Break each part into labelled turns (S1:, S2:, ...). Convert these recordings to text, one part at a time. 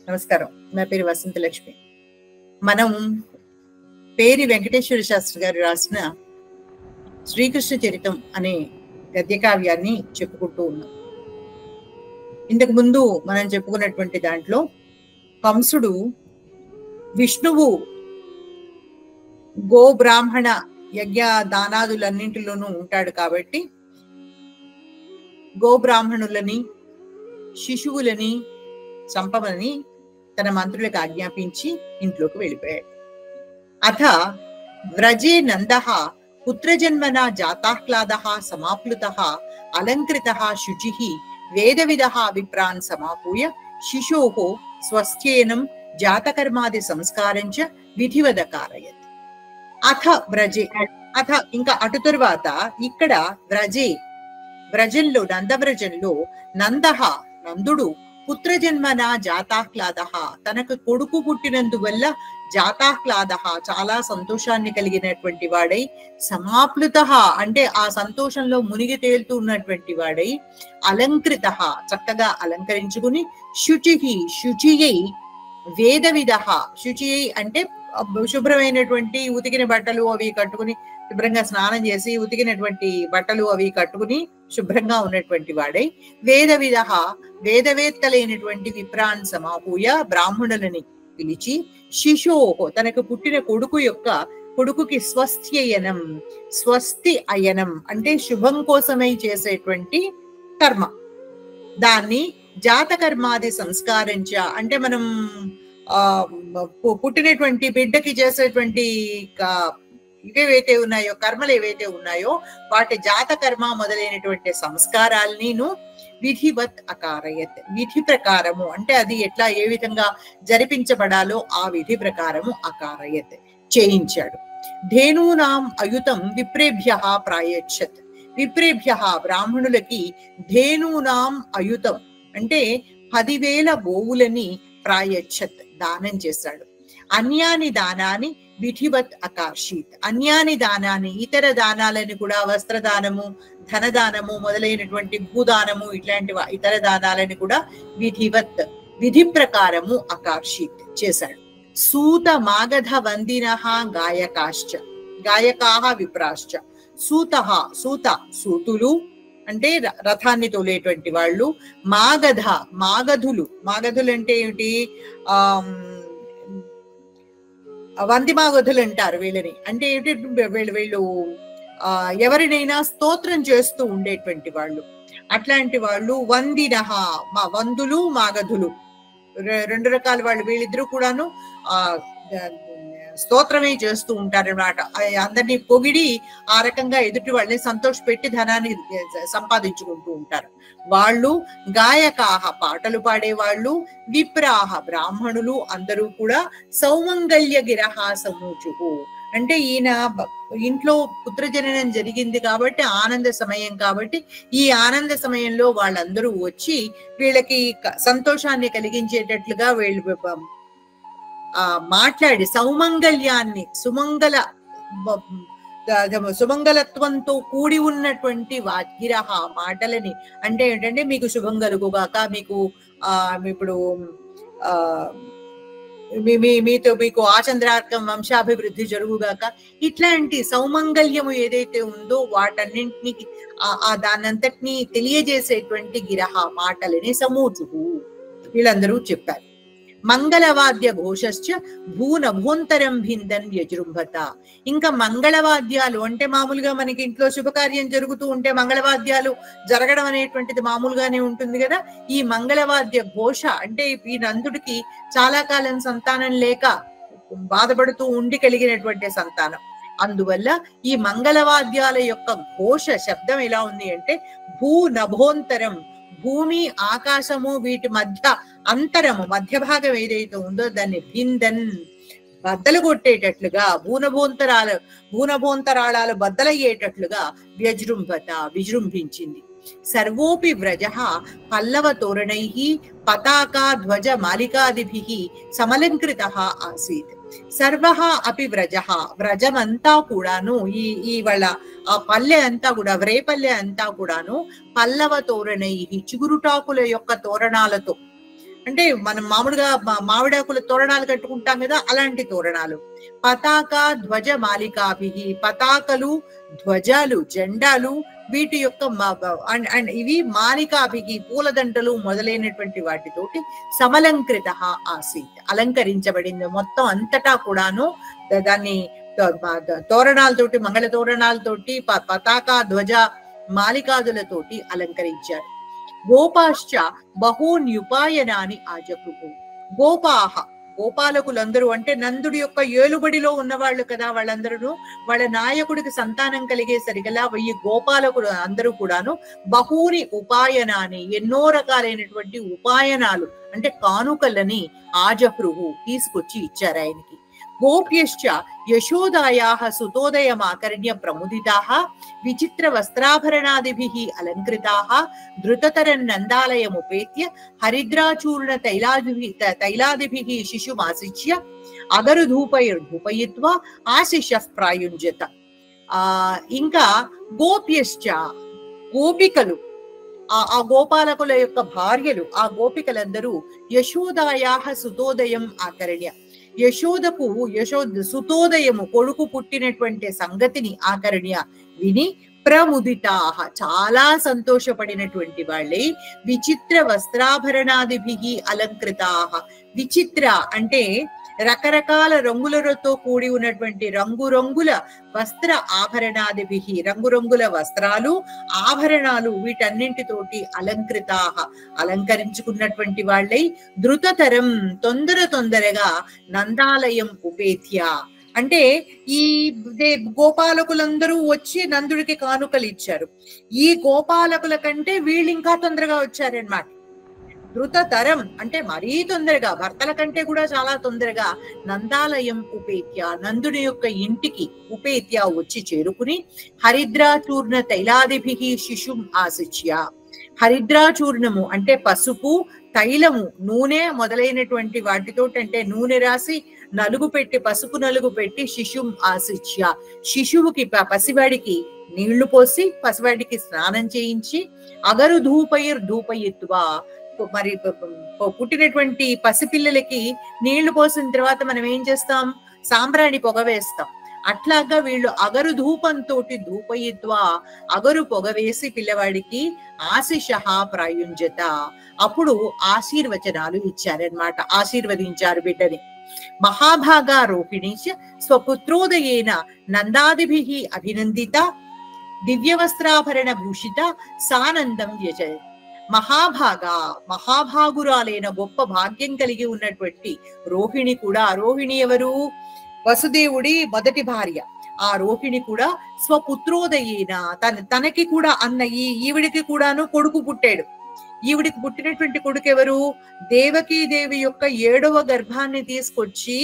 S1: నమస్కారం. నా పేరు వసంత లక్ష్మి. మనం పేరి వెంకటేశ్వర శాస్త్రి గారు రాసిన శ్రీకృష్ణ చరితం అనే గద్యకావ్యాన్ని చెప్పుకుంటూ ఉన్నాం. ఇంతకు ముందు మనం చెప్పుకున్నటువంటి దాంట్లో కంసుడు విష్ణువు గో బ్రాహ్మణ యజ్ఞ దానాదులన్నింటిలోనూ ఉంటాడు కాబట్టి గో బ్రాహ్మణులని శిశువులని చంపమని తన మంత్రులకు ఆజ్ఞాపించి ఇంట్లోకి వెళ్ళిపోయాడు. అథ వ్రజే నందః పుత్రజన్మనా జాతాహ్లాదః సమాప్లుతః అలంకృతః శుచిః వేదవిదః విప్రాన్ సమాపూయ శిశోః స్వస్థ్యేనం జాతకర్మాది సంస్కారంచ విధివదకారయత్. అథ వ్రజే, అథ ఇంకా అటు తరువాత ఇక్కడ వ్రజంలో నందవ్రజంలో నందః నందుడు పుత్రజన్మన జాతాహ్లాద తనకు కొడుకు పుట్టినందువల్ల జాతాహ్లాద చాలా సంతోషాన్ని కలిగినటువంటి వాడై సమాప్లుత అంటే ఆ సంతోషంలో మునిగి తేలుతూ ఉన్నటువంటి వాడై అలంకృత చక్కగా అలంకరించుకుని శుచియై వేదవిద శుచియై అంటే శుభ్రమైనటువంటి ఉతికిన బట్టలు అవి కట్టుకుని శుభ్రంగా స్నానం చేసి ఉతికినటువంటి బట్టలు అవి కట్టుకుని శుభ్రంగా ఉన్నటువంటి వాడై వేదవేత్తలైనటువంటి విప్రాన్ సమాహూయ బ్రాహ్మణులని పిలిచి శిశోహో తనకు పుట్టిన కొడుకుకి స్వస్తి అయనం అంటే శుభం కోసమై చేసేటువంటి కర్మ, దాన్ని జాతకర్మాది సంస్కారంచ అంటే మనం పుట్టినటువంటి బిడ్డకి చేసేటువంటి ఇవేవైతే ఉన్నాయో కర్మలు ఏవైతే ఉన్నాయో వాటి జాతకర్మ మొదలైనటువంటి సంస్కారాలను విధివత్ అకారయత్ విధి ప్రకారము అంటే అది ఎట్లా ఏ విధంగా జరిపించబడాలో ఆ విధి ప్రకారము అకారయత్ చేయించాడు. ధేనూనాం అయుతం విప్రేభ్య ప్రాయచ్చత్ విప్రేభ్య బ్రాహ్మణులకి ధేనూనాం అయుతం అంటే 10,000 గోవులని ప్రాయచ్చత్ దానం చేశాడు. అన్యాని దానాన్ని విధివత్ అకార్షీత్ అన్యాని దానాన్ని ఇతర దానాలని కూడా వస్త్రదానము ధనదానము మొదలైనటువంటి భూదానము ఇట్లాంటి ఇతర దానాలని కూడా విధి ప్రకారము అకార్షీత్ చేశాడు. సూత మాగధ వందినః గాయకాః విప్రాశ్చ సూతులు అంటే రథాన్ని తోలేటువంటి వాళ్ళు, మాగధులు అంటే ఏమిటి వందిమాగధులు అంటారు వీళ్ళని. అంటే వీళ్ళు ఎవరినైనా స్తోత్రం చేస్తూ ఉండేటువంటి వాళ్ళు, అట్లాంటి వాళ్ళు వందినః వందులు మాగధులు రెండు రకాల వాళ్ళు. వీళ్ళిద్దరూ కూడాను స్తోత్రమే చేస్తూ ఉంటారు అన్నమాట. అందరినీ పొగిడి ఆ రకంగా ఎదుటి వాళ్ళని సంతోషపెట్టి ధనాన్ని సంపాదించుకుంటూ ఉంటారు. వాళ్ళు గాయకాహ పాటలు పాడేవాళ్ళు, విప్రాహ బ్రాహ్మణులు అందరూ కూడా సౌమంగళ్య గిరహ సమూచుహు అంటే ఈయన ఇంట్లో పుత్రజననం జరిగింది కాబట్టి ఆనంద సమయం కాబట్టి ఈ ఆనంద సమయంలో వాళ్ళందరూ వచ్చి వీళ్ళకి సంతోషాన్ని కలిగించేటట్లుగా వీళ్ళు మాట్లాడి సౌమంగళ్యాన్ని సుమంగళత్వంతో కూడి ఉన్నటువంటి వాగ్గిరహ మాటలని అంటే ఏంటంటే మీకు శుభం కలుగుగాక, మీకు ఇప్పుడు మీకు ఆచంద్రార్కం వంశాభివృద్ధి జరుగుగాక, ఇట్లాంటి సౌమంగళ్యము ఏదైతే ఉందో వాటన్నింటినీ దానంతటినీ తెలియజేసేటువంటి గిరహ మాటలని సమూచుహు వీళ్ళందరూ చెప్పారు. మంగళవాద్య ఘోషశ్చ భూనభోంతరం భిందన్ యజృంభత ఇంకా మంగళవాద్యాలు అంటే మామూలుగా మనకి ఇంట్లో శుభకార్యం జరుగుతూ ఉంటే మంగళవాద్యాలు జరగడం అనేటువంటిది మామూలుగానే ఉంటుంది కదా. ఈ మంగళవాద్య ఘోష అంటే ఈ నందుడికి చాలా కాలం సంతానం లేక బాధపడుతూ ఉండి కలిగినటువంటి సంతానం, అందువల్ల ఈ మంగళవాద్యాల యొక్క ఘోష శబ్దం ఎలా ఉంది అంటే భూనభోంతరం భూమి ఆకాశము వీటి మధ్య అంతరము మధ్య భాగం ఏదైతే ఉందో దాన్ని భిందన్ బద్దలు కొట్టేటట్లుగా భూనభోంతరాళాలు బద్దలయ్యేటట్లుగా విజృంభించింది. సర్వోపి వ్రజః పల్లవ తోరణైః పతాకా ధ్వజ మాలికాదిభిః సమలంకృతః ఆసీత్. సర్వః అపి వ్రజః వ్రజమంతా కూడాను ఈ వాళ్ళ ఆ పల్లె అంతా కూడా వ్రేపల్లె అంతా కూడాను పల్లవ తోరణైః చిగురుటాకుల యొక్క తోరణాలతో అంటే మనం మామూలుగా మామిడాకుల తోరణాలు కట్టుకుంటాం కదా, అలాంటి తోరణాలు. పతాక ధ్వజ మాలికాభిహి, పతాకలు, ధ్వజాలు, జెండాలు, వీటి యొక్క అండ్ ఇవి మాలికాభిహి, పూలదండలు మొదలైనటువంటి వాటితోటి సమలంకృత ఆసీత్, అలంకరించబడింది. మొత్తం అంతటా కూడాను దాన్ని తోరణాలతోటి, మంగళ తోరణాలతోటి, పతాక ధ్వజ మాలికాదులతోటి అలంకరించారు. గోపాశ్చ బహూన్యుపాయనాని ఆజగృహు. గోపాహ, గోపాలకులందరూ అంటే నందుడి యొక్క ఏలుబడిలో ఉన్నవాళ్ళు కదా వాళ్ళందరూ. వాళ్ళ నాయకుడికి సంతానం కలిగేసరిగలా 1000 గోపాలకులు అందరూ కూడాను బహూని ఉపాయనాన్ని, ఎన్నో రకాలైనటువంటి ఉపాయనాలు అంటే కానుకలని ఆజహృహు తీసుకొచ్చి ఇచ్చారు ఆయనకి. గోప్యశ్చ యశోదాయాః సుతోదయమాకర్ణ్య ప్రముదితాః విచిత్ర వస్త్రాభరణాదిభిః అలంకృతాః ధృతతరం నందాలయముపేత్య హరిద్రాచూర్ణ తైలాదిభిః శిశుమాసిచ్య అగరుధూపైర్ధూపయిత్వా ఆశిషః ప్రాయుంజత. ఇంకా గోప్యశ్చ, గోపికలు, ఆ గోపాలకుల యొక్క భార్యలు, ఆ గోపికలందరూ యశోదాయాః సుతోదయం ఆకర్ణ్య, యశోదకు సుతోదయము కొడుకు పుట్టినటువంటి సంగతిని ఆకర్ణ్య విని ప్రముదితాః చాలా సంతోషపడినటువంటి వాళ్ళే విచిత్ర వస్త్రాభరణాదిభిః అలంకృతాః. విచిత్ర అంటే రకరకాల రంగులతో కూడి ఉన్నటువంటి రంగురంగుల వస్త్ర ఆభరణాదిభిః, రంగురంగుల వస్త్రాలు, ఆభరణాలు, వీటన్నింటితోటి అలంకృతాః అలంకరించుకున్నటువంటి వాళ్ళై ధృతతరం తొందరగా నందాలయం ఉపేత్య అంటే ఈ గోపాలకులందరూ వచ్చి నందుడికి కానుకలు ఇచ్చారు. ఈ గోపాలకుల కంటే వీళ్ళు ఇంకా తొందరగా వచ్చారనమాట. ధృతతరం అంటే మరీ తొందరగా, భర్తల కంటే కూడా చాలా తొందరగా నందాలయం ఉపేత్య, నందుని యొక్క ఇంటికి ఉపేత్య వచ్చి చేరుకుని హరిద్రాచూర్ణ తైలాదిభిః శిశుం ఆశిచ్య. హరిద్రాచూర్ణము అంటే పసుపు, తైలము, నూనె మొదలైనటువంటి వాటితో అంటే నూనె రాసి నలుగు పెట్టి, పసుపు నలుగు పెట్టి శిశుం ఆశిచ్య, శిశువుకి పసివాడికి నీళ్లు పోసి పసివాడికి స్నానం చేయించి అగరుధూపయిత్వా, మరి పుట్టినటువంటి పసిపిల్లలకి నీళ్లు పోసిన తర్వాత మనం ఏం చేస్తాం, సాంబ్రాణి పొగ వేస్తాం. అట్లాగా వీళ్ళు అగరు ధూపంతో ధూపయిత్వా, అగరు పొగ వేసి పిల్లవాడికి ఆశిషః ప్రాయుంజత, అప్పుడు ఆశీర్వచనాలు ఇచ్చారనమాట, ఆశీర్వదించారు బిడ్డని. మహాభాగా రోహిణి స్వపుత్రోదయేన నందాదిభిః అభినందిత దివ్యవస్త్రాభరణ భూషిత సానందం వ్యజయత్. మహాభాగా, మహాభాగురాలైన గొప్ప భాగ్యం కలిగి ఉన్నటువంటి రోహిణి కూడా, రోహిణి ఎవరు, వసుదేవుడి మొదటి భార్య. ఆ రోహిణి కూడా స్వపుత్రోదయేన తనకి కూడా అన్న ఈవిడికి కూడాను కొడుకు పుట్టాడు. ఈవిడికి పుట్టినటువంటి కొడుకు ఎవరు, దేవకీదేవి యొక్క 7వ గర్భాన్ని తీసుకొచ్చి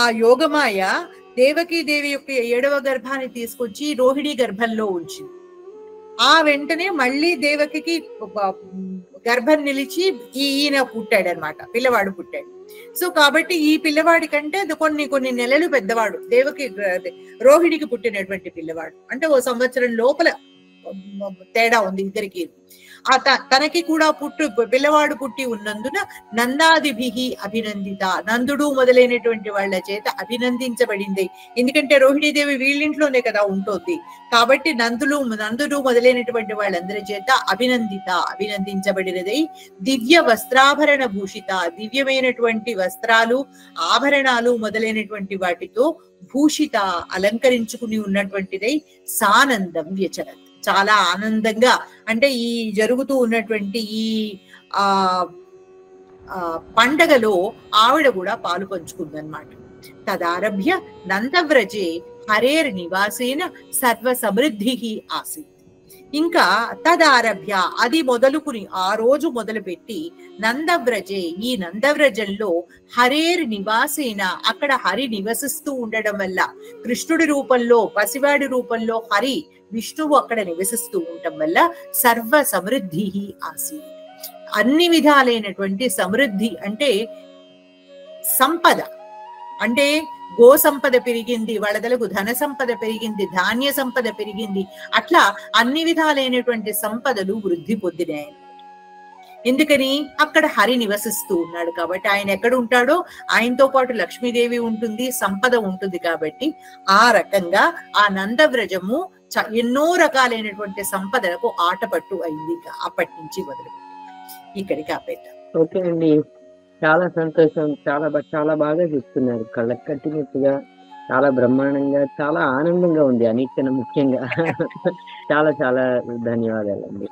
S1: ఆ యోగమాయ దేవకీదేవి యొక్క 7వ గర్భాన్ని తీసుకొచ్చి రోహిణి గర్భంలో ఉంచింది. ఆ వెంటనే మళ్ళీ దేవకికి గర్భం నిలిచి ఈయన పుట్టాడు అనమాట, పిల్లవాడు పుట్టాడు. సో కాబట్టి ఈ పిల్లవాడి కంటే కొన్ని నెలలు పెద్దవాడు దేవకి, రోహిణికి పుట్టినటువంటి పిల్లవాడు. అంటే 1 సంవత్సరం లోపల తేడా ఉంది ఇద్దరికి. తనకి కూడా పిల్లవాడు పుట్టి ఉన్నందున నందాదిభిః అభినందిత, నందుడు మొదలైనటువంటి వాళ్ళ చేత అభినందించబడింది. ఎందుకంటే రోహిణీదేవి వీళ్ళింట్లోనే కదా ఉంటుంది కాబట్టి నందుడు మొదలైనటువంటి వాళ్ళందరి చేత అభినందించబడినదై దివ్య వస్త్రాభరణ భూషిత, దివ్యమైనటువంటి వస్త్రాలు, ఆభరణాలు మొదలైనటువంటి వాటితో భూషిత, అలంకరించుకుని ఉన్నటువంటిదై సానందం వ్యచరత్, చాలా ఆనందంగా అంటే ఈ జరుగుతూ ఉన్నటువంటి ఈ పండగలో ఆవిడ కూడా పాలు పంచుకుందన్నమాట. తదారభ్య నందవ్రజే హరేర్ నివాసేన సర్వ సమృద్ధి ఆసీత్. ఇంకా తదారభ్య అది మొదలుకుని, ఆ రోజు మొదలుపెట్టి నందవ్రజే, ఈ నందవ్రజంలో హరేర్ నివాసేన, అక్కడ హరి నివసిస్తూ ఉండడం వల్ల, కృష్ణుడి రూపంలో పసివాడి రూపంలో హరి విష్ణువు అక్కడ నివసిస్తూ ఉండటం వల్ల సర్వ సమృద్ధి ఆసీత్, అన్ని విధాలైనటువంటి సమృద్ధి అంటే సంపద, అంటే గో సంపద పెరిగింది, వాళ్ళదలకు ధన సంపద పెరిగింది, ధాన్య సంపద పెరిగింది, అట్లా అన్ని విధాలైనటువంటి సంపదలు వృద్ధి పొందినాయి. ఎందుకని అక్కడ హరి నివసిస్తూ ఉన్నాడు కాబట్టి, ఆయన ఎక్కడ ఉంటాడో ఆయనతో పాటు లక్ష్మీదేవి ఉంటుంది, సంపద ఉంటుంది. కాబట్టి ఆ రకంగా ఆ నందవ్రజము ఎన్నో రకాలైనటువంటి సంపదలకు ఆటపట్టు అయింది. అప్పటి నుంచి మొదలుపెట్టి ఇక్కడికి ఆపేద్దాం.
S2: ఓకే అండి, చాలా సంతోషం. చాలా బాగా చెప్తున్నారు, కళ్ళకు కట్టినట్టుగా, చాలా బ్రహ్మాండంగా, చాలా ఆనందంగా ఉంది అన్నిటికన్నా ముఖ్యంగా. చాలా చాలా ధన్యవాదాలండి.